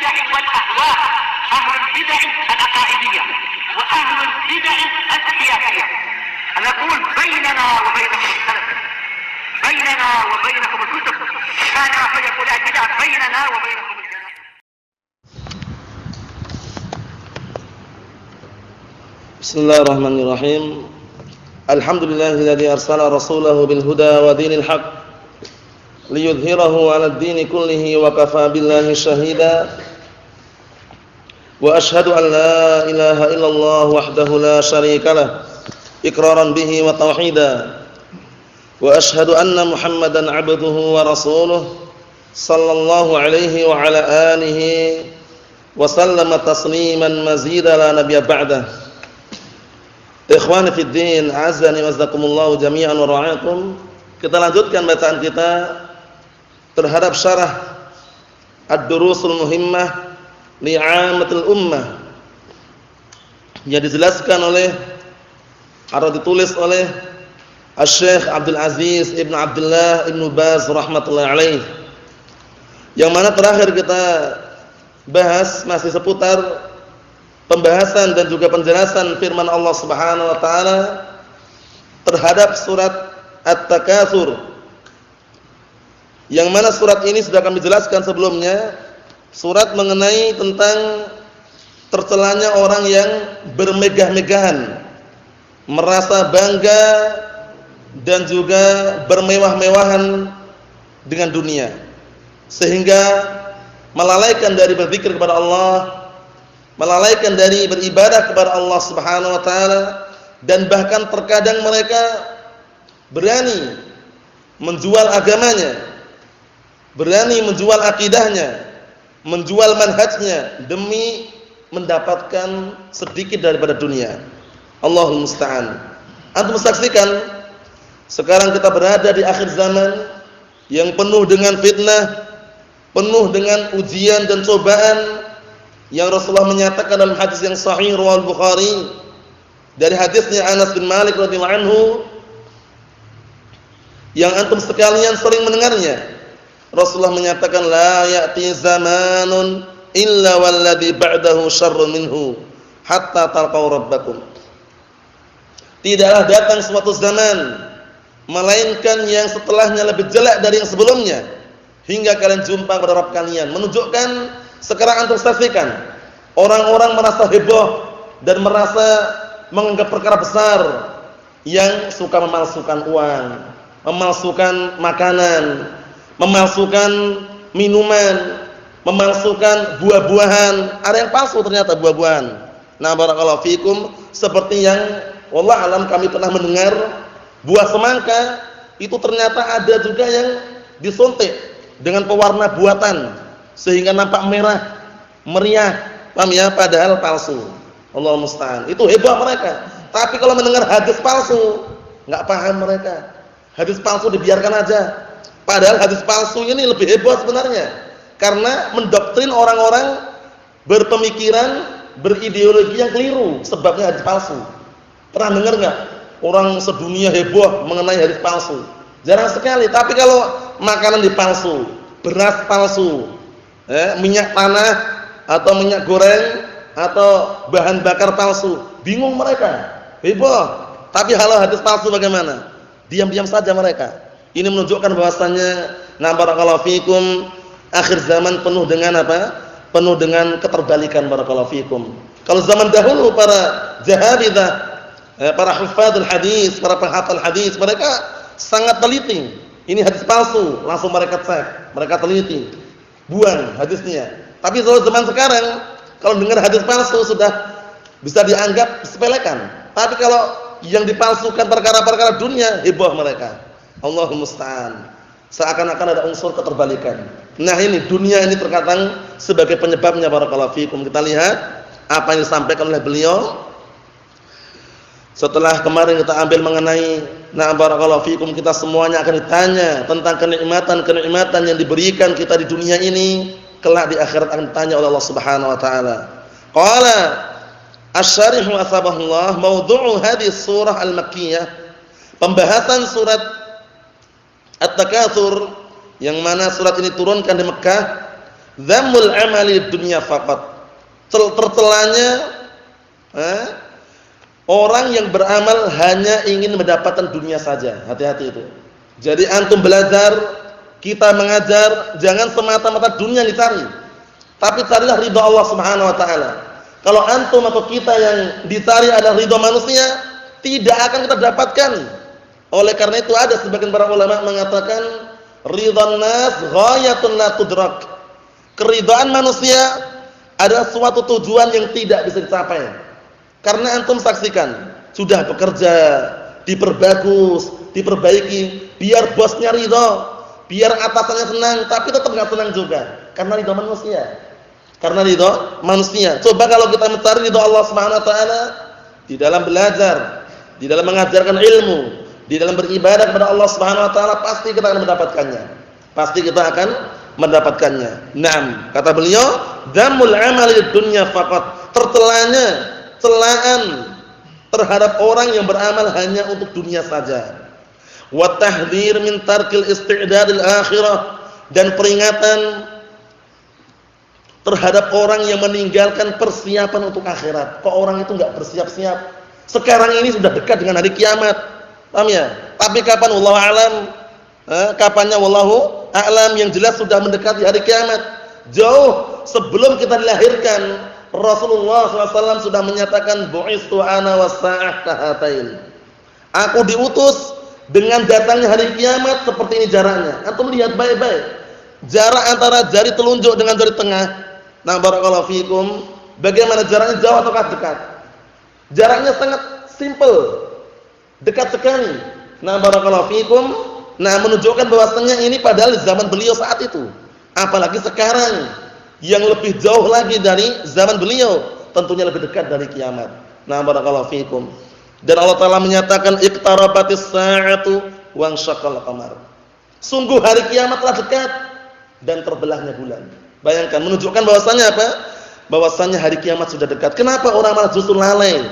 البدع والأهواء، أهل البدع العقائدية وأهل البدع السياسية. نقول بيننا وبينكم السلف، بيننا وبينكم الكتب، كان فيقول البدع بيننا وبينكم الجنة. بسم الله الرحمن الرحيم. الحمد لله الذي أرسل رسوله بالهدى ودين الحق ليظهره على الدين كله وكفى بالله شهيدا. وأشهد أن لا إله إلا الله وحده لا شريك له إقرارا به وتوحيدا. وأشهد أن محمدا عبده ورسوله صلى الله عليه وعلى آله وسلم تسليما مزيدا لا نبي بعده. Ikhwani fid din, azani wazakumullahu jami'an wa ra'akum. Kita lanjutkan bacaan kita terhadap syarah Ad-Durusul Muhimmah li'amatil ummah yang dijelaskan oleh atau ditulis oleh Asy-Syaikh Abdul Aziz Ibn Abdullah Ibn Baz rahmatullahi alaih. Yang mana terakhir kita bahas masih seputar pembahasan dan juga penjelasan firman Allah Subhanahu wa taala terhadap surat At-Takatsur. Yang mana surat ini sudah kami jelaskan sebelumnya, surat mengenai tentang tercelanya orang yang bermegah-megahan, merasa bangga dan juga bermewah-mewahan dengan dunia, sehingga melalaikan dari berzikir kepada Allah, melalaikan dari beribadah kepada Allah Subhanahu wa taala, dan bahkan terkadang mereka berani menjual agamanya, berani menjual akidahnya, menjual manhajnya demi mendapatkan sedikit daripada dunia. Allahul musta'an. Antum saksikan sekarang kita berada di akhir zaman yang penuh dengan fitnah, penuh dengan ujian dan cobaan, yang Rasulullah menyatakan dalam hadis yang sahih riwayat Bukhari dari hadisnya Anas bin Malik radhiyallahu anhu yang antum sekalian sering mendengarnya. Rasulullah menyatakan la ya'ti zamanun illa walladhi ba'dahu syarrun minhu hatta talqaw rabbakum. Tidaklah datang suatu zaman melainkan yang setelahnya lebih jelek dari yang sebelumnya hingga kalian jumpa kepada Rabb kalian. Menunjukkan sekarang antum saksikan orang-orang merasa heboh dan merasa menganggap perkara besar yang suka memalsukan uang, memalsukan makanan, memalsukan minuman, memalsukan buah-buahan. Ada yang palsu ternyata buah-buahan. Nah, barakallahu fikum, seperti yang wallah alam kami pernah mendengar buah semangka itu ternyata ada juga yang disuntik dengan pewarna buatan sehingga nampak merah, meriah, paham ya, padahal palsu. Allahu musta'an. Itu hebat mereka. Tapi kalau mendengar hadis palsu, enggak paham mereka. Hadis palsu dibiarkan aja. Padahal hadis palsu ini lebih hebat sebenarnya. Karena mendoktrin orang-orang berpemikiran, berideologi yang keliru sebabnya hadis palsu. Pernah dengar enggak orang sedunia heboh mengenai hadis palsu? Jarang sekali. Tapi kalau makanan dipalsu, beras palsu, minyak tanah atau minyak goreng atau bahan bakar palsu, bingung mereka, heboh. Tapi kalau hadis palsu bagaimana? Diam-diam saja mereka. Ini menunjukkan bahwasannya na barakallahu fikum, akhir zaman penuh dengan apa? Penuh dengan keterbalikan barakallahu fikum. Kalau zaman dahulu para jahabidzah, para hufadzul hadis, para penghafal hadis, mereka sangat teliti. Ini hadis palsu, langsung mereka cek, mereka teliti, buang hadisnya. Tapi kalau zaman sekarang, kalau dengar hadis palsu sudah bisa dianggap sepelekan. Tapi kalau yang dipalsukan perkara-perkara dunia, heboh mereka. Allahumma musta'an. Seakan-akan ada unsur keterbalikan. Nah, ini dunia ini terkadang sebagai penyebabnya barakallahu fikum. Kita lihat apa yang disampaikan oleh beliau. Setelah kemarin kita ambil mengenai barakallahu fikum, kita semuanya akan ditanya tentang kenikmatan-kenikmatan yang diberikan kita di dunia ini, kelak di akhirat akan ditanya oleh Allah Subhanahu wa taala. Qala asy-syarih wa sabahullah mawdu'u hadhihi surah al-makkiyah. Pembahasan surat At-Takatsur yang mana surat ini turunkan di Mekah Dhammul amali dunya faqat. Tercelanya orang yang beramal hanya ingin mendapatkan dunia saja. Hati-hati itu. Jadi antum belajar, kita mengajar, jangan semata-mata dunia yang dicari. Tapi carilah ridha Allah Subhanahu wa taala. Kalau antum atau kita yang dicari adalah ridha manusia, tidak akan kita dapatkan. Oleh karena itu ada sebagian para ulama mengatakan ridhan nas ghayatun la tudrak. Keridhaan manusia adalah suatu tujuan yang tidak bisa dicapai. Karena antum saksikan, sudah bekerja, diperbagus, diperbaiki, biar bosnya ridha, biar atasannya senang, tapi tetap enggak senang juga. Karena ridha manusia. Karena ridha manusia. Coba kalau kita mencari ridha Allah Subhanahu wa taala di dalam belajar, di dalam mengajarkan ilmu, di dalam beribadah kepada Allah Subhanahu wa taala, pasti kita akan mendapatkannya. Pasti kita akan mendapatkannya. Naam, kata beliau, dhammul amali dunya faqat. Tercelanya celaan terhadap orang yang beramal hanya untuk dunia saja. Wa tahdhir min tarkil isti'dadil akhirah, dan peringatan terhadap orang yang meninggalkan persiapan untuk akhirat. Kok orang itu enggak bersiap-siap? Sekarang ini sudah dekat dengan hari kiamat. Paham ya? Tapi kapan wallahu alam? Kapannya wallahu a'lam, yang jelas sudah mendekati hari kiamat. Jauh sebelum kita dilahirkan, Rasulullah SAW sudah menyatakan bu'istu ana was-sa'ah kahatain. Aku diutus dengan datangnya hari kiamat seperti ini jaraknya. Antum lihat baik-baik. Jarak antara jari telunjuk dengan jari tengah. Nah, barakallahu fikum. Bagaimana jaraknya, jauh atau dekat? Jaraknya sangat simple. Dekat sekali. Nah, barakallahu fikum. Nah, menunjukkan bahwasannya ini padahal zaman beliau saat itu. Apalagi sekarang yang lebih jauh lagi dari zaman beliau, tentunya lebih dekat dari kiamat. Nah, barakallahu fikum. Dan Allah Taala menyatakan iqtarabatis sa'atu wa ansyaqqal qamar. Sungguh hari kiamat telah dekat dan terbelahnya bulan. Bayangkan, menunjukkan bahwasannya apa? Bahwasannya hari kiamat sudah dekat. Kenapa orang malah justru lalai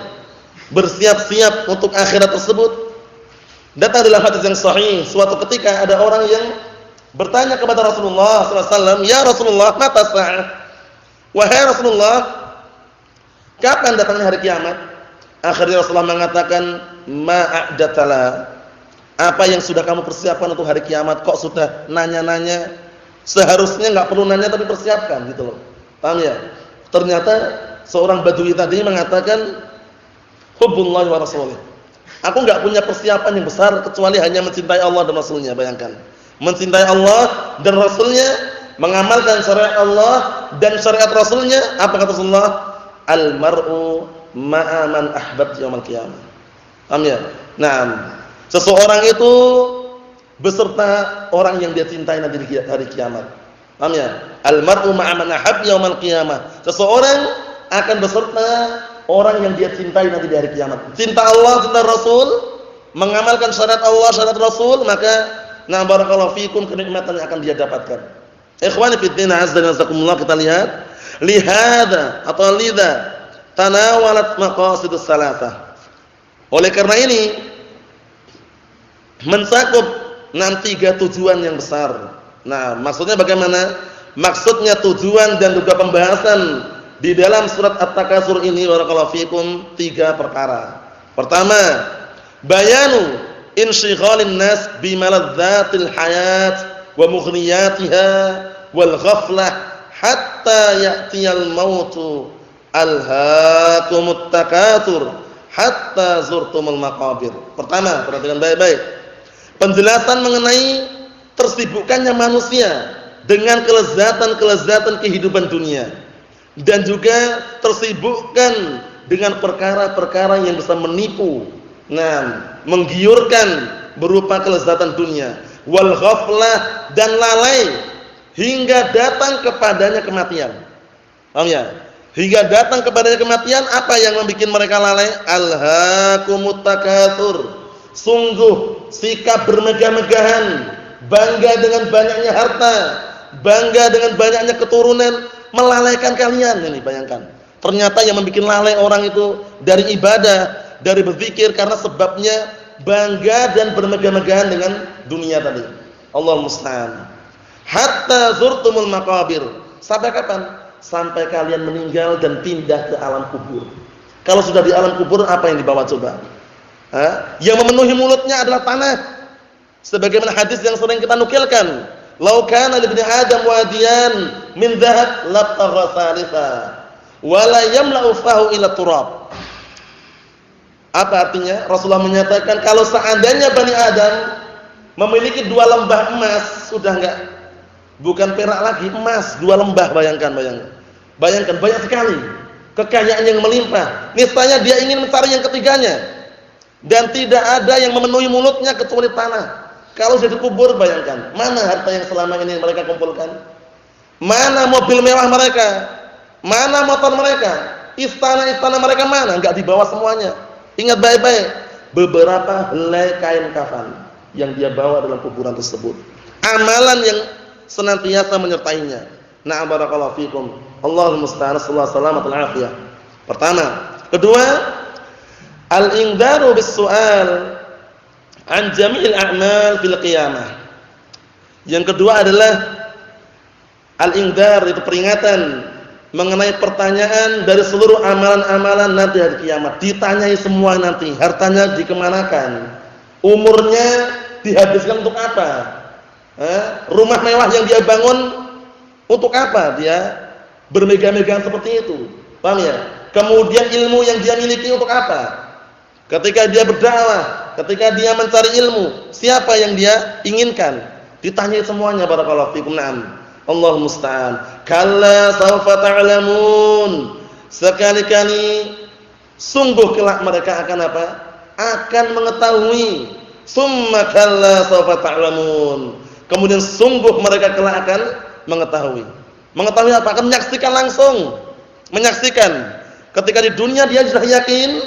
bersiap-siap untuk akhirat tersebut? Datang dalam hadis yang sahih, suatu ketika ada orang yang bertanya kepada Rasulullah SAW, "Ya Rasulullah, mata sa'ah?" Wahai Rasulullah, kapan datangnya hari kiamat? Akhirnya Rasulullah mengatakan, "Ma'adatala." Apa yang sudah kamu persiapkan untuk hari kiamat? Kok sudah nanya-nanya? Seharusnya enggak perlu nanya tapi persiapkan gitu loh. Paham ya? Ternyata seorang badui tadi mengatakan, "Hubbullahi wa rasulih." Aku enggak punya persiapan yang besar kecuali hanya mencintai Allah dan Rasulnya. Bayangkan, mencintai Allah dan Rasulnya, mengamalkan syariat Allah dan syariat Rasulnya. Apa kata Rasulullah? Al-mar'u ma'a man ahbab yaumil qiyamah. Paham ya? Nah, seseorang itu beserta orang yang dia cintai nanti di hari kiamat. Paham ya? Al-mar'u ma'a man ahbab yaumil qiyamah. Seseorang akan beserta orang yang dia cintai nanti di hari kiamat. Cinta Allah, cinta Rasul, mengamalkan syariat Allah, syariat Rasul, maka na barakallahu fikum, kenikmatan yang akan dia dapatkan. Ikhwani fi din, azza wa jazakumullah, kita lihat lihada atau lidha tanawalat maqasidus salatah. Oleh karena ini mencakup 3 tujuan yang besar. Nah, maksudnya bagaimana? Maksudnya tujuan dan juga pembahasan di dalam surat At-Takatsur ini barakallahu fikum 3 perkara. Pertama, bayanu inshighalin nas bimaladzatil hayat wa mughniyatiha wal ghaflah hatta ya'tiyal mautu alhaakumut takatsur hatta zurtumul maqabir. Pertama, perhatikan baik-baik. Penjelasan mengenai tersibukkannya manusia dengan kelezatan-kelezatan kehidupan dunia, dan juga tersibukkan dengan perkara-perkara yang bisa menipu, menggiurkan berupa kelezatan dunia, wal ghaflah, dan lalai hingga datang kepadanya kematian. Paham ya? Hingga datang kepadanya kematian. Apa yang membuat mereka lalai? Alhaakumut takatsur. Sungguh sikap bermegah-megahan, bangga dengan banyaknya harta, bangga dengan banyaknya keturunan, melalaikan kalian. Ini bayangkan. Ternyata yang membuat lalai orang itu dari ibadah, dari berzikir, karena sebabnya bangga dan bermegah-megahan dengan dunia tadi. Allah musta'an. Hatta zurtumul maqabir, Sampai kapan? Sampai kalian meninggal dan pindah ke alam kubur. Kalau sudah di alam kubur, apa yang dibawa coba? Yang memenuhi mulutnya adalah tanah. Sebagaimana hadis yang sering kita nukilkan, "Lau kana li ibni Adam wadiyan min dhahab labtagha thalitha wa la yamla'u fahu ila turab." Apa artinya? Rasulullah menyatakan kalau seandainya Bani Adam memiliki 2 lembah emas, sudah enggak, bukan perak lagi, emas, 2 lembah, bayangkan banyak sekali kekayaan yang melimpah. Niscaya dia ingin mencari yang ketiganya, dan tidak ada yang memenuhi mulutnya kecuali tanah. Kalau sudah dikubur, bayangkan mana harta yang selama ini mereka kumpulkan, mana mobil mewah mereka, mana motor mereka, istana-istana mereka mana, enggak dibawa semuanya. Ingat baik-baik, beberapa helai kain kafan yang dia bawa dalam kuburan tersebut, amalan yang senantiasa menyertainya. Na'am barakallahu fikum. Allahul musta'an, sallallahu alaihi wasallam. Pertama, kedua, al-ingdaru bis-su'al an jami'il a'mal fil qiyamah. Yang kedua adalah al-ingdar, itu peringatan mengenai pertanyaan dari seluruh amalan-amalan nanti hari kiamat. Ditanyai semua nanti, hartanya dikemanakan, umurnya dihabiskan untuk apa, rumah mewah yang dia bangun untuk apa dia bermegah-megah seperti itu, paham ya? Kemudian ilmu yang dia miliki untuk apa? Ketika dia berdakwah, ketika dia mencari ilmu, siapa yang dia inginkan? Ditanyai semuanya, barakallahu fikum. Na'am. Allahul musta'an. Kalla sawfa ta'lamun. Sekali-kali sungguh kelak mereka akan apa? Akan mengetahui. Summa kalla sawfa ta'lamun. Kemudian sungguh mereka kelak akan mengetahui. Mengetahui apa? Akan menyaksikan langsung. Menyaksikan. Ketika di dunia dia sudah yakin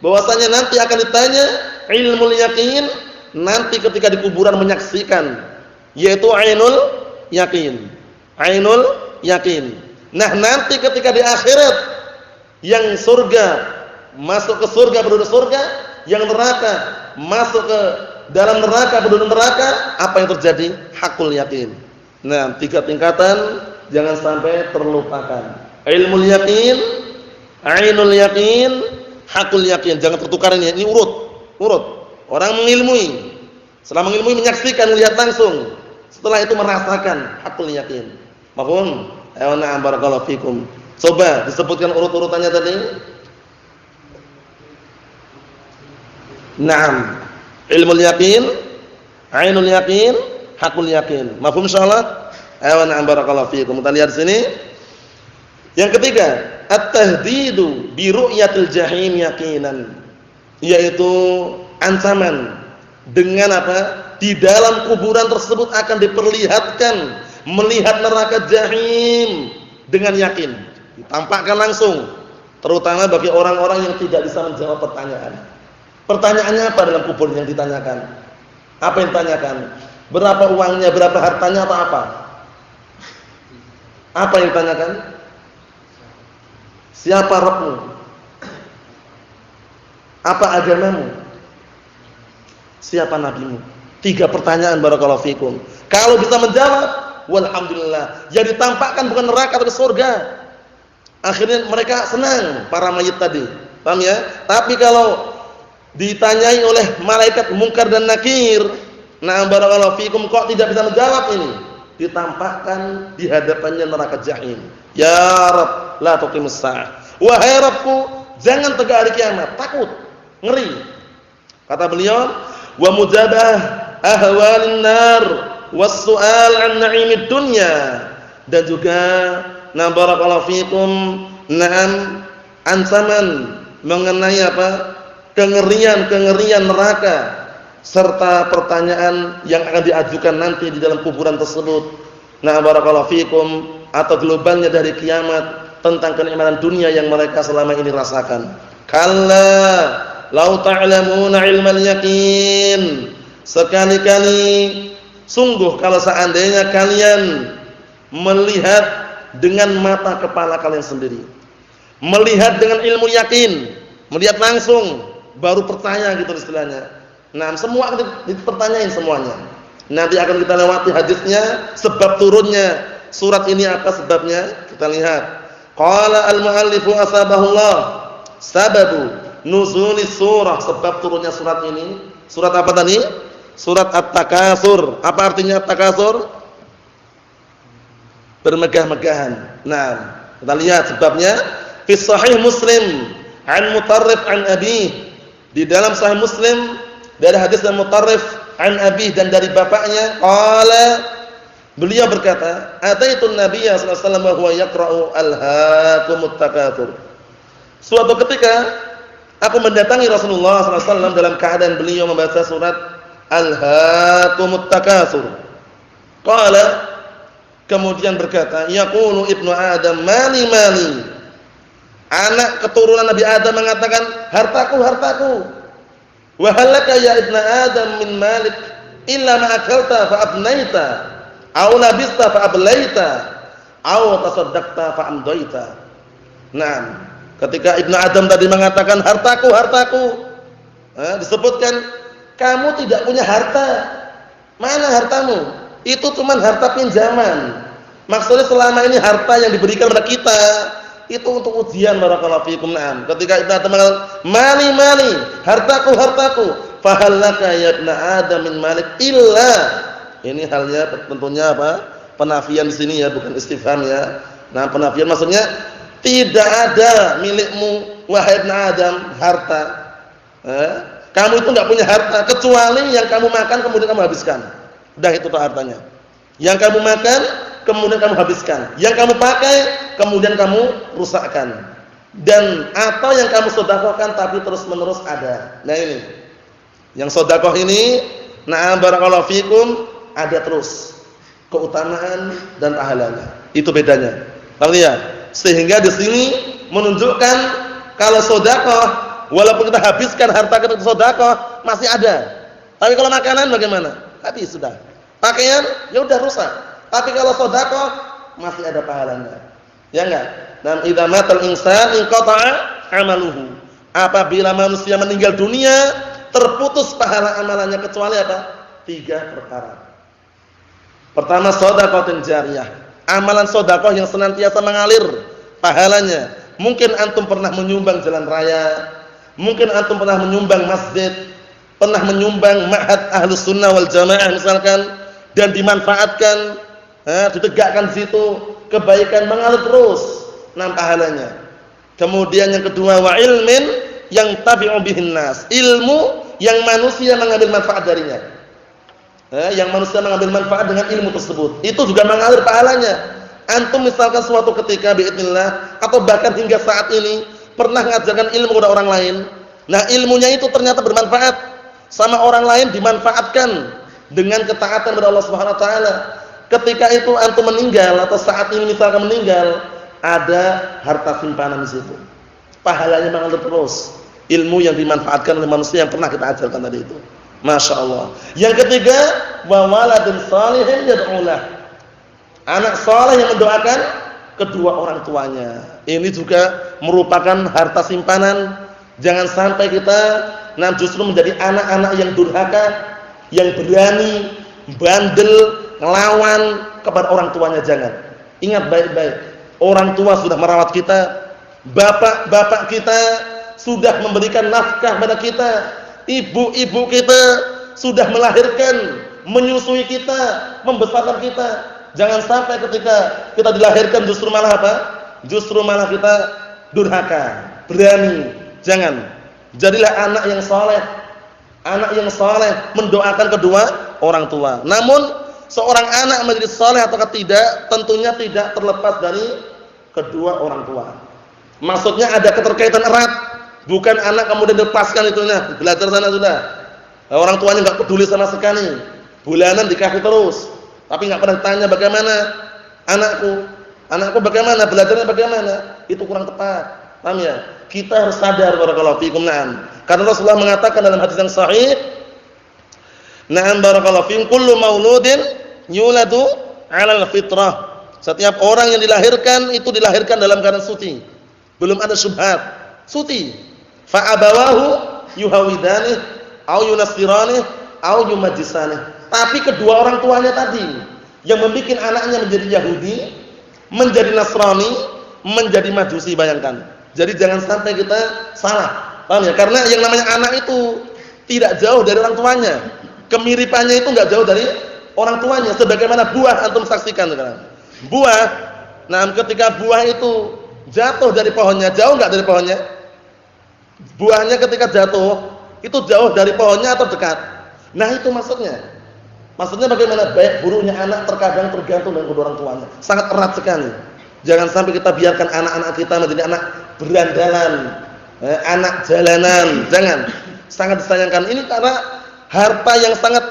bahwasanya nanti akan ditanya ilmu yakin, nanti ketika di kuburan menyaksikan, yaitu ainul yakin. Ainul yakin. Nah, nanti ketika di akhirat yang surga masuk ke surga penduduk surga, yang neraka masuk ke dalam neraka penduduk neraka, apa yang terjadi? Hakul yakin. Nah, 3 tingkatan jangan sampai terlupakan. Ilmu yakin, ainul yakin, hakul yakin. Jangan tertukar ini urut. Orang mengilmui, setelah mengilmui menyaksikan, melihat langsung. Setelah itu merasakan hakul yakin. Mafhum? Ayo na'am barakallahu fikum. Coba disebutkan urut-urutannya tadi. Naam. Ilmul yakin, ainul yakin, hakul yakin. Mafhum insyaallah? Ayo na'am barakallahu fikum. Kita lihat di sini. Yang ketiga, at-tahdidu bi ru'yatil jahim yaqinan. Yaitu ancaman dengan apa? Di dalam kuburan tersebut akan diperlihatkan melihat neraka jahim dengan yakin, ditampakkan langsung, terutama bagi orang-orang yang tidak bisa menjawab pertanyaan. Pertanyaannya apa dalam kubur yang ditanyakan? Apa yang ditanyakan? Berapa uangnya, berapa hartanya, atau apa? Apa yang ditanyakan? Siapa Rabbmu? Apa agamamu? Siapa nabimu? 3 pertanyaan, barakallahu fikum. Kalau bisa menjawab, walhamdulillah. Yang ditampakkan bukan neraka tapi surga. Akhirnya mereka senang, para mayit tadi. Paham ya? Tapi kalau ditanyai oleh malaikat Munkar dan Nakir, nah barakallahu fikum, kok tidak bisa menjawab ini? Ditampakkan di hadapannya neraka jahim. Ya Rabb, la tuqimus sa'ah. Wahai Rabbku, jangan tegak hari kiamat. Takut, ngeri. Kata beliau, wa mujabah ahwalin nar was-su'al an na'imid dunya. Dan juga na barakallahu fikum, na'am, ancaman mengenai apa? Kengerian neraka, serta pertanyaan yang akan diajukan nanti di dalam kuburan tersebut. Na barakallahu fikum, atau globalnya dari kiamat tentang kenikmatan dunia yang mereka selama ini rasakan. Kalla lau ta'lamuna ilmal yaqin. Sekali-kali sungguh kalau seandainya kalian melihat dengan mata kepala kalian sendiri, melihat dengan ilmu yakin, melihat langsung, baru percaya gitu istilahnya. Nah, semua dipertanyain semuanya. Nanti akan kita lewati hadisnya, sebab turunnya surat ini apa sebabnya? Kita lihat. Qala al-muallifu asbabahullah. Sababu nuzulis surah, sebab turunnya surat ini. Surat apa tadi? Surat At-Takatsur. Apa artinya At-Takatsur? Bermegah-megahan. Nah, kita lihat sebabnya. Fi Sahih Muslim an Mutarrif an Abi. Di dalam Sahih Muslim dari hadis dan Mutarrif an Abi, dan dari bapaknya, qala, beliau berkata, ataitun nabiyya sallallahu alaihi wasallam wa huwa yaqra'u alhaakumut takatsur. Suatu ketika aku mendatangi Rasulullah sallallahu alaihi wasallam dalam keadaan beliau membaca surat alhaakumut takatsur. Qala, kemudian berkata, yaqulu ibnu Adam mali mali. Anak keturunan Nabi Adam mengatakan, hartaku, hartaku. Wa halaka ya ibnu Adam min malik illa ma akalta fa abnaita aw labista fa ablaita aw tasaddaqta fa amdaita. Nah, ketika ibnu Adam tadi mengatakan hartaku, hartaku, disebutkan kamu tidak punya harta. Mana hartamu? Itu cuma harta pinjaman. Maksudnya selama ini harta yang diberikan kepada kita itu untuk ujian, barakallahu fikum. Naam. Ketika Ibnu Adam mengatakan mali mali, hartaku, hartaku, fahallaka ya ibnu Adam min malik illa. Ini halnya tentunya apa? Penafian di sini ya, bukan istifham ya. Nah, penafian maksudnya tidak ada milikmu wahai ibnu Adam harta. Kamu itu enggak punya harta kecuali yang kamu makan kemudian kamu habiskan. Udah itu tuh hartanya. Yang kamu makan kemudian kamu habiskan, yang kamu pakai kemudian kamu rusakkan, dan atau yang kamu sedekahkan tapi terus-menerus ada. Nah ini, yang sedekah ini, na'am barakallahu fikum, ada terus keutamaan dan pahalanya. Itu bedanya. Paham ya? Sehingga di sini menunjukkan kalau sedekah walaupun kita habiskan harta kita untuk sedekah masih ada. Tapi kalau makanan bagaimana? Habis sudah. Pakaian ya udah rusak. Tapi kalau sedekah masih ada pahalanya. Ya enggak? Dan idza matal insan inqata'a amaluhu. Apabila manusia meninggal dunia, terputus pahala amalannya kecuali apa? 3 perkara. Pertama, sedekahun jariyah. Amalan sedekah yang senantiasa mengalir pahalanya. Mungkin antum pernah menyumbang jalan raya, mungkin antum pernah menyumbang masjid, pernah menyumbang ma'had Ahlus Sunnah wal Jamaah misalkan, dan dimanfaatkan, ditegakkan di situ, kebaikan mengalir terus, pahalanya. Kemudian yang kedua, wa ilmin yang tabi'u bihin nas, ilmu yang manusia mengambil manfaat darinya. Yang manusia mengambil manfaat dengan ilmu tersebut, itu juga mengalir pahalanya. Antum misalkan suatu ketika biidznillah atau bahkan hingga saat ini pernah mengajarkan ilmu kepada orang lain. Nah, ilmunya itu ternyata bermanfaat sama orang lain, dimanfaatkan dengan ketaatan kepada Allah Subhanahu wa taala. Ketika itu antum meninggal atau saat ini misalkan meninggal, ada harta simpanan di situ. Pahalanya mengalir terus. Ilmu yang dimanfaatkan oleh manusia yang pernah kita ajarkan tadi itu. Masya Allah. Yang ketiga, wa waladun shalihin yad'ulah. Anak saleh yang mendoakan kedua orang tuanya. Ini juga merupakan harta simpanan. Jangan sampai kita justru menjadi anak-anak yang durhaka, yang berani, bandel, ngelawan kepada orang tuanya. Jangan. Ingat baik-baik. Orang tua sudah merawat kita, bapak-bapak kita sudah memberikan nafkah pada kita, ibu-ibu kita sudah melahirkan, menyusui kita, membesarkan kita. Jangan sampai ketika kita dilahirkan justru malah apa? Justru malah kita durhaka, berani. Jangan. Jadilah anak yang saleh. Anak yang saleh mendoakan kedua orang tua. Namun seorang anak menjadi saleh atau tidak tentunya tidak terlepas dari kedua orang tua. Maksudnya ada keterkaitan erat. Bukan anak kemudian dilepaskan itunya, belajar sana sudah. Orang tuanya enggak peduli sama sekali. Bulanan dikasih terus. Tapi enggak pernah tanya bagaimana anakku bagaimana, belajarnya bagaimana. Itu kurang tepat. Paham ya? Kita harus sadar barakallahu fikum. Na'am. Karena Rasulullah mengatakan dalam hadis yang sahih, na'am barakallahu fikum, kullu mauludin yuladu 'alal fitrah. Setiap orang yang dilahirkan itu dilahirkan dalam keadaan suci. Belum ada syubhat. Suci. Fa abawahu yuhawidani au yunasirani au yumajjisani. Tapi kedua orang tuanya tadi yang membuat anaknya menjadi Yahudi, menjadi Nasrani, menjadi Majusi, bayangkan. Jadi jangan sampai kita salah. Paham ya? Karena yang namanya anak itu tidak jauh dari orang tuanya. Kemiripannya itu enggak jauh dari orang tuanya, sebagaimana buah antum saksikan sekarang. Buah, nah ketika buah itu jatuh dari pohonnya, jauh enggak dari pohonnya? Buahnya ketika jatuh, itu jauh dari pohonnya atau dekat? Nah, itu maksudnya. Maksudnya bagaimana? Baik buruknya anak terkadang tergantung dengan kedua orang tuanya. Sangat erat sekali. Jangan sampai kita biarkan anak-anak kita menjadi anak berandalan, anak jalanan. Jangan. Sangat disayangkan. Ini karena harta yang sangat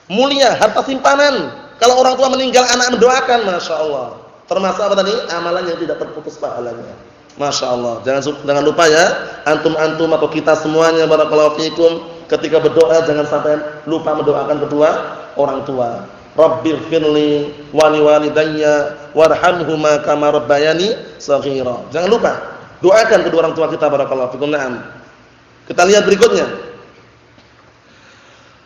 mulia, harta simpanan. Kalau orang tua meninggal, anak mendoakan, masya Allah. Termasuk apa tadi? Amalan yang tidak terputus pahalanya. Masya Allah. Jangan lupa ya, antum-antum atau kita semuanya, barakallahu fikum, ketika berdoa jangan sampai lupa mendoakan kedua orang tua. Rabbighfirli wa liwalidayya warhamhuma kama rabbayani shaghira. Jangan lupa doakan kedua orang tua kita, barakallahu fikum. Naam. Kita lihat berikutnya.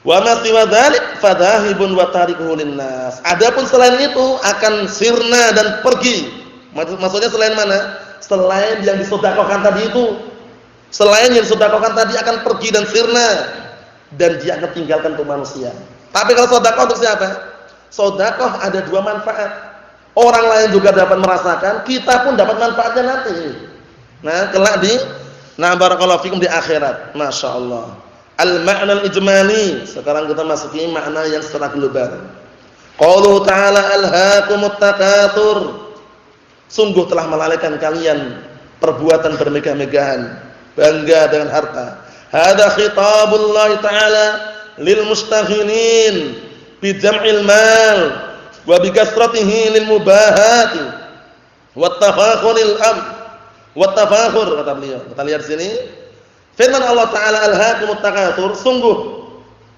Wa ma siwa dzalik fadhahibun wa tarikuhu linnas. Adapun selain itu akan sirna dan pergi. Maksudnya selain mana? Selain yang disedekahkan tadi itu. Selain yang disedekahkan tadi akan pergi dan sirna, dan dia akan tinggalkan untuk manusia. Tapi kalau sedekah untuk siapa? Sedekah ada dua manfaat. Orang lain juga dapat merasakan, kita pun dapat manfaatnya nanti. Nah, kelak barakallahu fikum di akhirat. Masya Allah. Al-ma'na al-ijmali. Sekarang kita masuki makna yang secara global. Qauluhu ta'ala alhaakumut takatsur. Sungguh telah melalaikan kalian perbuatan bermegah-megahan, bangga dengan harta. Hadza khitabullah ta'ala lil mustaghinin bi jam'il mal wa bi kasratihi lil mubahati wa tafakhuril wa tafakhur, kata beliau. Kita lihat sini. Firman Allah Ta'ala alhaakumut takatsur, sungguh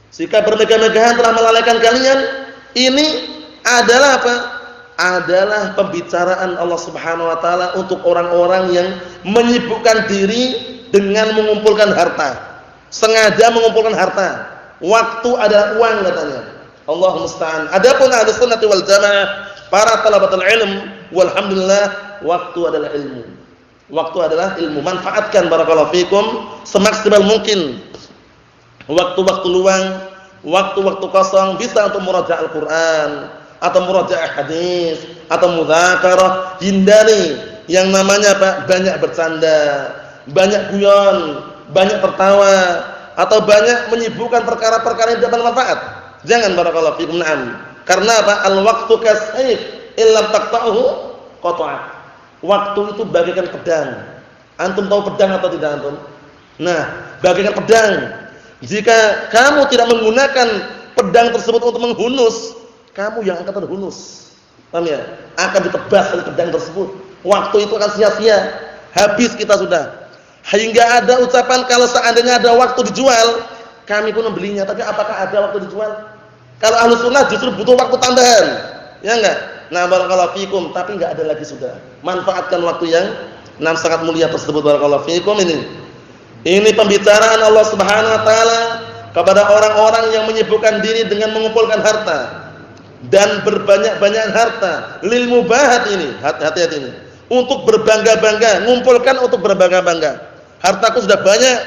sikap bermegah-megahan telah melalaikan kalian. Ini adalah apa? Adalah pembicaraan Allah Subhanahu wa taala untuk orang-orang yang menyibukkan diri dengan mengumpulkan harta. Sengaja mengumpulkan harta. Waktu adalah uang, katanya. Allah musta'an. Adapun Ahlus Sunnah wal Jamaah, para talabatul ilm, walhamdulillah, waktu adalah ilmu. Waktu adalah ilmu. Manfaatkan barakallahu fikum semaksimal mungkin. Waktu-waktu luang, waktu-waktu kosong bisa untuk murajaah Al-Qur'an atau murajaah hadis atau mudzakarah. Hindari yang namanya apa? Banyak bercanda, banyak guyon, banyak tertawa, atau banyak menyibukkan perkara-perkara yang tidak bermanfaat. Jangan, barakallahu fikum. Naam. Karena apa? Al-waqtu kasayf illam taqta'uhu qata'ak. Waktu itu bagaikan pedang. Antum tahu pedang atau tidak antum? Nah, bagaikan pedang. Jika kamu tidak menggunakan pedang tersebut untuk menghunus, kamu yang akan terhunus. Paham ya? Akan ditebas oleh pedang tersebut. Waktu itu akan sia-sia. Habis kita sudah. Hingga ada ucapan kalau seandainya ada waktu dijual, kami pun membelinya. Tapi apakah ada waktu dijual? Kalau Ahlus Sunnah justru butuh waktu tambahan. Ya enggak? Nah, barakallahu fikum, tapi enggak ada lagi sudah. Manfaatkan waktu yang sangat mulia tersebut, barakallahu fikum ini. Ini pembicaraan Allah Subhanahu wa taala kepada orang-orang yang menyibukkan diri dengan mengumpulkan harta dan berbanyak-banyak harta. Lil mubahat ini, hati-hati ini. Untuk berbangga-bangga, ngumpulkan untuk berbangga-bangga. Hartaku sudah banyak,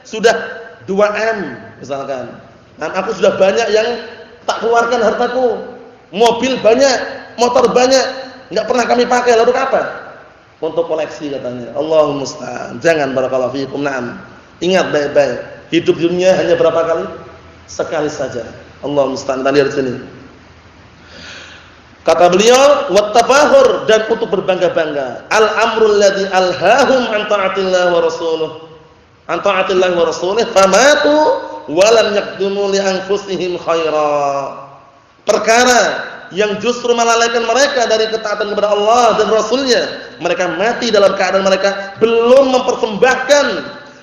sudah 2M misalkan. Dan aku sudah banyak yang tak keluarkan hartaku. Mobil banyak, motor banyak, enggak pernah kami pakai, lalu apa? Untuk koleksi katanya. Allahumma musta'an. Jangan, barakallahu fiikum. Naam. Ingat baik-baik. Hidup dunia hanya berapa kali? Sekali saja. Allahumma musta'an. Tadi di sini. Kata beliau, wattafahur, dan untuk berbangga-bangga. Al-amrul ladzi alhahum an ta'atillah wa rasuluh. An ta'atillah wa rasulih famatu wa lam yaqdumu li anfusihim khaira. Perkara yang justru melalaikan mereka dari ketaatan kepada Allah dan Rasulnya. Mereka mati dalam keadaan mereka belum mempersembahkan,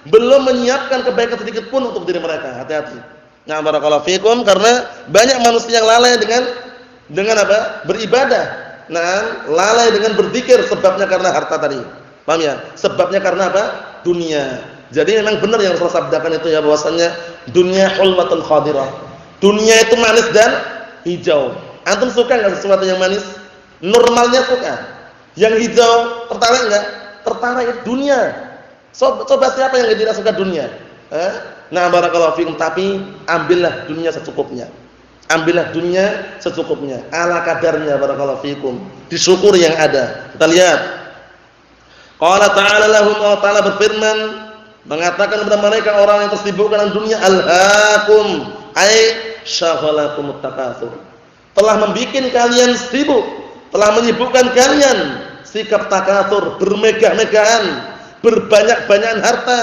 belum menyiapkan kebaikan sedikit pun untuk diri mereka. Hati-hati. Nah, barakallahu fikum, karena banyak manusia yang lalai dengan apa? Beribadah. Nah, lalai dengan berzikir, sebabnya karena harta tadi. Paham ya? Sebabnya karena apa? Dunia. Jadi memang benar yang Rasul sabdakan itu ya, bahwasanya dunia hulwatun khadirah. Dunia itu manis dan hijau. Antum suka enggak sesuatu yang manis? Normalnya suka. Yang hijau tertarik enggak? Tertarik dunia. Coba siapa yang tidak suka dunia? Nah, barakallahu fikum, tapi ambillah dunia secukupnya. Ambillah dunia secukupnya, ala kadarnya, barakallahu fikum. Disyukuri yang ada. Kita lihat. Qala ta'ala lahum, Allah Ta'ala berfirman mengatakan kepada mereka orang yang tersibukkan dengan dunia, alhaakum ay syaghalakumut takatsur. Telah membuat kalian sibuk, telah menyibukkan kalian sikap takatsur, bermegah-megahan, berbanyak-banyakan harta.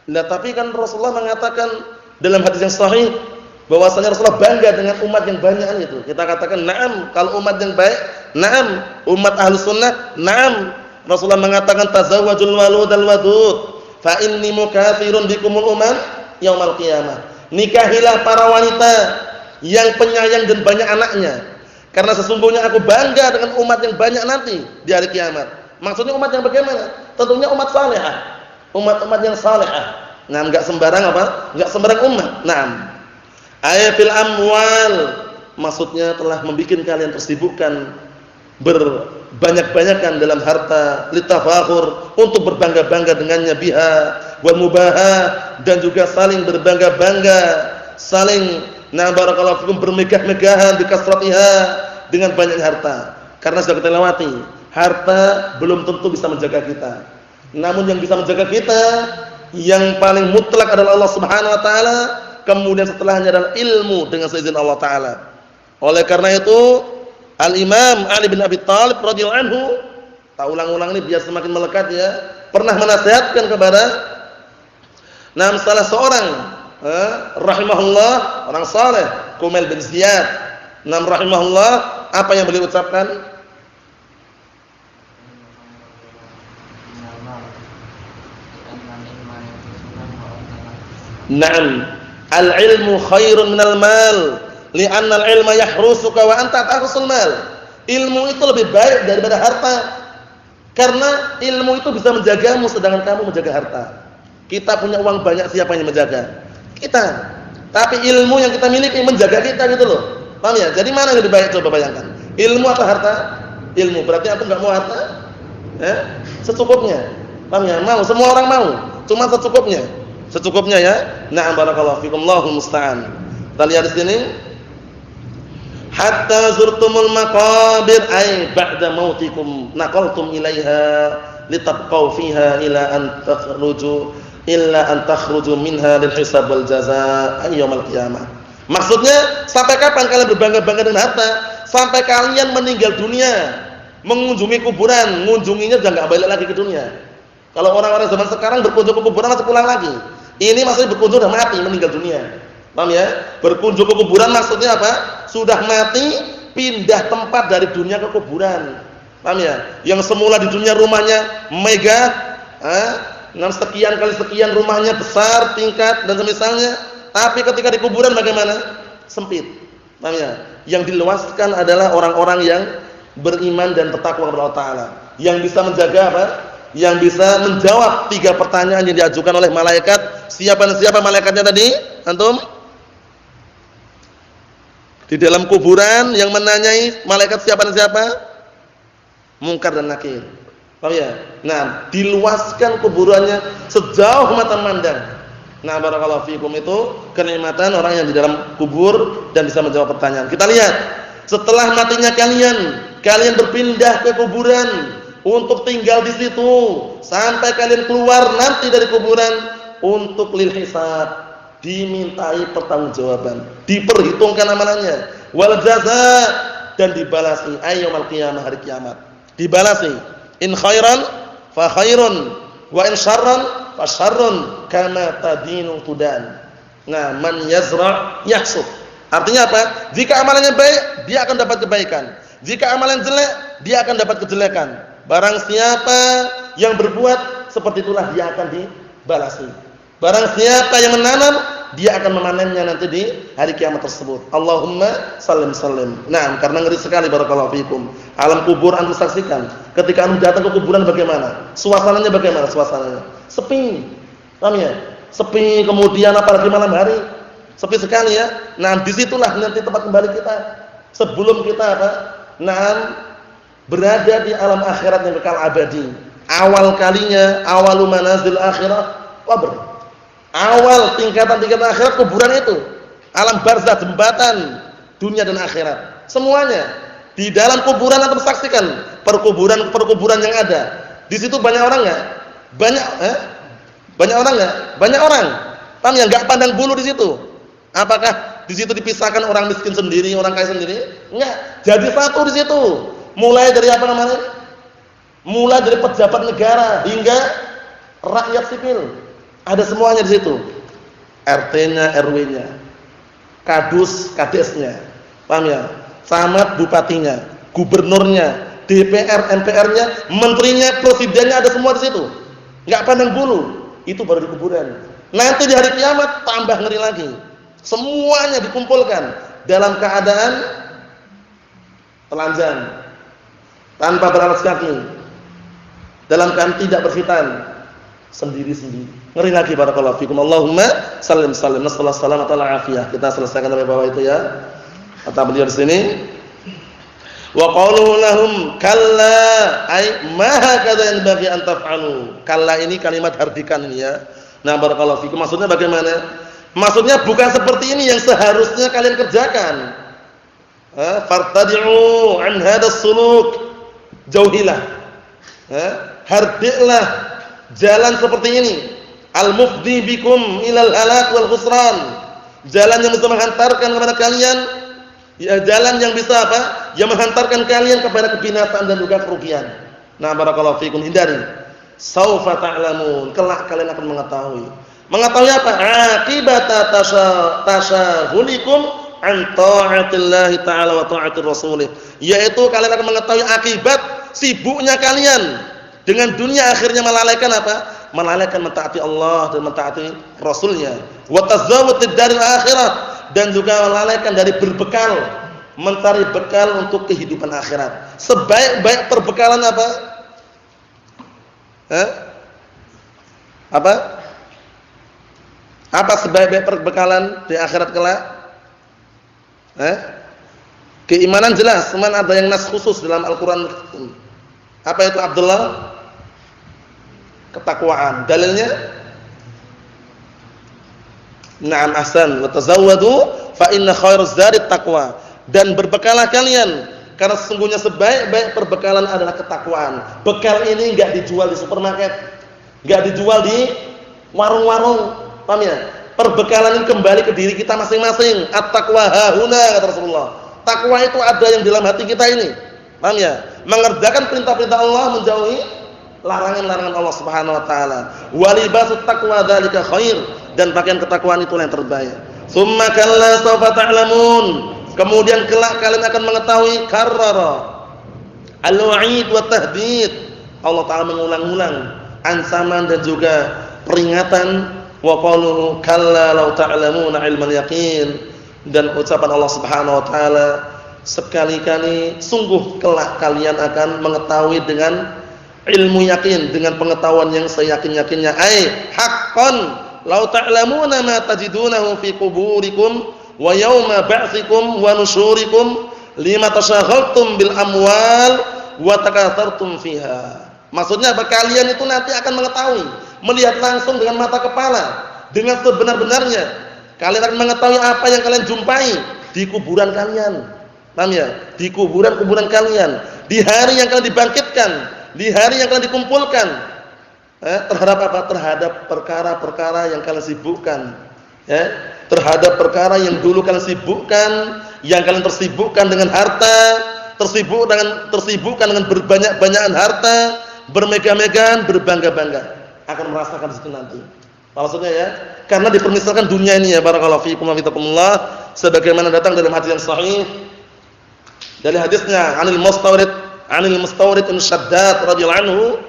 Nah, tapi kan Rasulullah mengatakan dalam hadis yang sahih bahwasanya Rasulullah bangga dengan umat yang banyak itu. Kita katakan na'am kalau umat yang baik, na'am umat Ahlus Sunnah, na'am. Rasulullah mengatakan tazawwajul waludal wadud fa inni mukatsirun bikumul umat yaumil qiyamah. Nikahilah para wanita yang penyayang dan banyak anaknya, karena sesungguhnya aku bangga dengan umat yang banyak nanti di hari kiamat. Maksudnya umat yang bagaimana? Tentunya umat salehah, umat-umat yang salehah. Nah, enggak sembarang apa? Enggak sembarang umat. Naam. Ayatil amwal, maksudnya telah membuat kalian tersibukkan berbanyak-banyakan dalam harta, litafakhur, untuk berbangga-bangga dengannya, biha wal mubahah, dan juga saling berbangga-bangga, saling barakallahu fikum bermegah-megahan bikasratiha, dengan banyak harta. Karena sudah kita lewati, harta belum tentu bisa menjaga kita. Namun yang bisa menjaga kita yang paling mutlak adalah Allah Subhanahu wa taala, kemudian setelahnya adalah ilmu dengan seizin Allah taala. Oleh karena itu Al-Imam Ali bin Abi Thalib radhiyallahu anhu, tak ulang-ulang ini biar semakin melekat ya, pernah menasihatkan kepada salah seorang rahimahullah, orang saleh, Kumail bin Ziyad. Rahimahullah, apa yang beliau ucapkan? Naam, al-ilmu khairun minal mal, li'anna al-ilma yahrusuka wa anta tahrusul mal. Ilmu itu lebih baik daripada harta, karena ilmu itu bisa menjagamu sedangkan kamu menjaga harta. Kita punya uang banyak, siapa yang menjaga? Kita. Tapi ilmu yang kita miliki menjaga kita gitu loh. Paham ya? Jadi mana yang lebih baik, coba bayangkan. Ilmu atau harta? Ilmu. Berarti aku enggak mau harta? Secukupnya. Paham ya? Mau, semua orang mau. Cuma secukupnya. Secukupnya ya. Na'am barakallahu fikum, Allahul musta'an. Kita lihat di sini. Hatta zurtumul maqabir ay ba'da mautikum naqaltum ilaiha litabqaw fiha ila an takhruju minha lil hisab wal jazaa yaumil qiyamah. Maksudnya sampai kapan kalian berbangga-bangga dengan harta? Sampai kalian meninggal dunia, mengunjungi kuburan, mengunjunginya sudah enggak balik lagi ke dunia. Kalau orang-orang zaman sekarang berkunjung ke kuburan masih pulang lagi. Ini maksudnya berkunjung sudah mati, meninggal dunia. Paham ya? Berkunjung ke kuburan maksudnya apa? Sudah mati, pindah tempat dari dunia ke kuburan. Paham ya? Yang semula di dunia rumahnya megah, sekian kali sekian rumahnya besar, tingkat dan semisalnya, tapi ketika di kuburan bagaimana? Sempit. Paham ya? Yang diluaskan adalah orang-orang yang beriman dan bertakwa kepada Allah Taala, yang bisa menjaga apa? Yang bisa menjawab 3 pertanyaan yang diajukan oleh malaikat. Siapa dan siapa malaikatnya tadi? Antum? Di dalam kuburan yang menanyai malaikat siapa dan siapa? Munkar dan Nakir. Paham ya? Nah, diluaskan kuburannya sejauh mata memandang. Nah, barakallahu fikum, itu kenikmatan orang yang di dalam kubur dan bisa menjawab pertanyaan. Kita lihat, setelah matinya kalian berpindah ke kuburan untuk tinggal di situ sampai kalian keluar nanti dari kuburan untuk lil hisab, dimintai pertanggungjawaban, diperhitungkan amalannya, wal jazaa, dan dibalasi yaumil qiyamah, hari kiamat. Dibalasi. In khairan fa khairun wa in syarran fa syarrun kama tadinu tudan. Nah, man yazra yahsud. Artinya apa? Jika amalannya baik, dia akan dapat kebaikan. Jika amalan jelek, dia akan dapat kejelekan. Barang siapa yang berbuat seperti itulah dia akan dibalasi. Barang siapa yang menanam, dia akan memanennya nanti di hari kiamat tersebut. Allahumma sallim sallim. Nah, karena ngeri sekali barakallahu fikum. Alam kubur antum saksikan. Ketika antum datang ke kuburan bagaimana? Suasananya bagaimana suasananya? Sepi. Paham ya? Sepi, kemudian apalagi malam hari. Sepi sekali ya. Nah, disitulah nanti tempat kembali kita. sebelum kita apa? Berada di alam akhirat yang kekal abadi. Awal kalinya, awalu manazil akhirah qabr. Awal tingkatan-tingkatan akhirat kuburan itu. Alam barzah, jembatan dunia dan akhirat. Semuanya di dalam kuburan antum saksikan perkuburan yang ada. Di situ banyak orang enggak? Banyak orang enggak? Banyak orang. Paham ya? Enggak pandang bulu di situ. Apakah di situ dipisahkan orang miskin sendiri, orang kaya sendiri? Enggak. Jadi satu di situ. Mulai dari apa namanya? Mulai dari pejabat negara hingga rakyat sipil. Ada semuanya di situ. RT-nya, RW-nya, kadus, kadesnya. Paham ya? Camat, bupatinya, gubernurnya, DPR, MPR-nya, menterinya, presidennya, ada semua di situ. Enggak pandang bulu. Itu baru di kuburan. Nanti di hari kiamat tambah ngeri lagi. Semuanya dikumpulkan dalam keadaan telanjang, tanpa beralas kaki, dalam keadaan tidak berkhitan, sendiri-sendiri. Ngeri lagi barakallahu fikum. Allahumma sallim sallim nasallahu salamata wal afiyah. Kita selesaikan sampai bawah itu ya. Kata beliau di sini, wa qauluhu lahum kalla ay ma hakadha yanbaghi an taf'alu. Kalla ini kalimat hardikan ini ya. Nah, barakallahu fikum. Maksudnya bagaimana? Maksudnya bukan seperti ini yang seharusnya kalian kerjakan. Fartadi'u an hadas suluk. Jauhilah. Hardiklah jalan seperti ini. Al-mufdi bikum ilal halak wal khusran. Jalan yang bisa menghantarkan kepada kalian, ya, jalan yang bisa apa? Yang menghantarkan kalian kepada kebinasaan dan juga kerugian. Nah, barakallahu fikum, hindari. Saufa ta'lamun, kelak kalian akan mengetahui. Mengetahui apa? Akibata tasyahulikum an ta'atillahi ta'ala wa ta'atir rasulih. Yaitu kalian akan mengetahui akibat sibuknya kalian dengan dunia, akhirnya melalaikan apa? Melalaikan mentaati Allah dan mentaati Rasulnya. Wa tazawwudid daril akhirah, dan juga melalaikan dari berbekal, mencari bekal untuk kehidupan akhirat. Sebaik-baik perbekalan apa? Apa sebaik-baik perbekalan di akhirat kelak? Keimanan jelas, cuman ada yang nas khusus dalam Al-Qur'an. Apa itu Abdullah? Ketakwaan. Dalilnya? Na'am ahsan, wa tazawwadu fa inna khairaz zadi taqwa. Dan berbekalah kalian, karena sesungguhnya sebaik-baik perbekalan adalah ketakwaan. Bekal ini enggak dijual di supermarket, enggak dijual di warung-warung. Paham ya? Perbekalan ini kembali ke diri kita masing-masing. At-taqwa hahuna, kata Rasulullah. Takwa itu ada yang di dalam hati kita ini. Paham ya? Mengerjakan perintah-perintah Allah, menjauhi larangan-larangan Allah Subhanahu wa taala. Wa libasut taqwa dzalika khair, dan pakaian ketakwaan itu yang terbaik. Tsumma kalla sawfa ta'lamun. Kemudian kelak kalian akan mengetahui, karrara al-wa'id wa tahdid. Allah taala mengulang-ulang ancaman dan juga peringatan. Wa qauluhu kalla law ta'lamuna 'ilmal yaqin, dan ucapan Allah Subhanahu wa taala, sekali-kali sungguh kelak kalian akan mengetahui dengan ilmu yakin, dengan pengetahuan yang seyakin-yakinnya. Ai haqqan law ta'lamuna ma tajidunahu fi quburikum wa yauma ba'tsikum wa nusyurikum lima tasyaghaltum bil amwal wa takathartum fiha. Maksudnya apa? Kalian itu nanti akan mengetahui, melihat langsung dengan mata kepala, dengan sebenar-benarnya. Kalian akan mengetahui apa yang kalian jumpai di kuburan kalian. Paham ya? Di kuburan-kuburan kalian, di hari yang kalian dibangkitkan, di hari yang kalian dikumpulkan. Terhadap apa? Terhadap perkara-perkara yang kalian sibukkan. Terhadap perkara yang dulu kalian sibukkan, yang kalian tersibukkan dengan harta, tersibukkan dengan berbanyak-banyakan harta, bermegah-megahan, berbangga-bangga, akan merasakan di situ nanti. Maksudnya ya, karena dipermisalkan dunia ini ya, barakallahu fiikum wa fiikumullah, sebagaimana datang dalam hadis yang sahih dari hadisnya Anil Mustawrid bin Shaddad radhiyallahu anhu,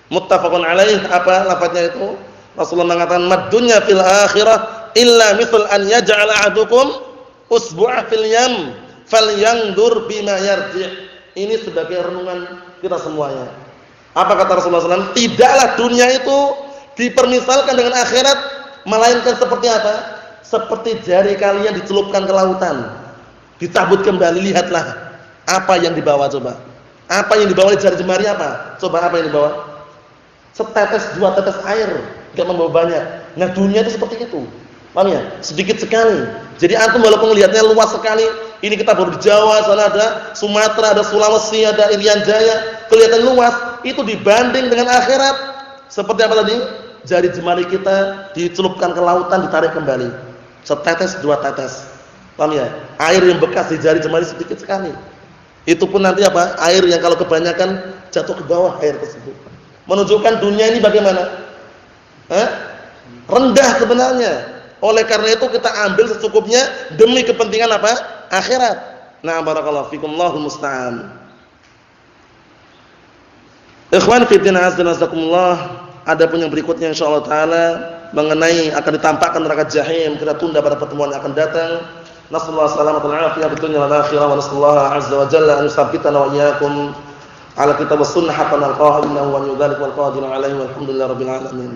muttafaqun alaih. Apa lafaznya itu? Rasulullah mengatakan, "Mad dunya fil akhirah illa mithal an yaj'al ahadukum usbu'a fil yam falyanzur bima yarji'." Ini sebagai renungan kita semuanya. Apa kata Rasulullah SAW? Tidaklah dunia itu dipermisalkan dengan akhirat, melainkan seperti apa? Seperti jari kalian dicelupkan ke lautan. Dicabut kembali, lihatlah apa yang dibawa coba. Apa yang dibawa di jari jemari apa? Coba apa yang dibawa? Setetes, 2 tetes air, enggak membawa banyak. Nah, dunia itu seperti itu. Paham ya? Sedikit sekali. Jadi antum walaupun melihatnya luas sekali, ini kita baru di Jawa, sana ada Sumatera, ada Sulawesi, ada Irian Jaya, kelihatan luas, itu dibanding dengan akhirat seperti apa tadi? Jari jemari kita dicelupkan ke lautan, ditarik kembali. Setetes, 2 tetes. Paham ya? Air yang bekas di jari jemari sedikit sekali. Itu pun nanti apa? Air yang kalau kebanyakan jatuh ke bawah air tersebut. Menunjukkan dunia ini bagaimana? Rendah sebenarnya. Oleh karena itu kita ambil secukupnya demi kepentingan apa? Akhirat. Nah, barakallahu fikum, Allahul musta'an. Ikhwan fi din, azza wajazakumullah. Adapun yang berikutnya insyaallah taala mengenai akan ditampakkan neraka jahim, kita tunda pada pertemuan yang akan datang. Nasallahu salamatan wa afiyah fid dunya wal akhirah, wa nasallahu azza wa jalla an yusabbitana wa iyyakum ala kitab was sunnah haqqan al-qaha innahu wa yudzalik wal qadir alaihi walhamdulillahi rabbil alamin.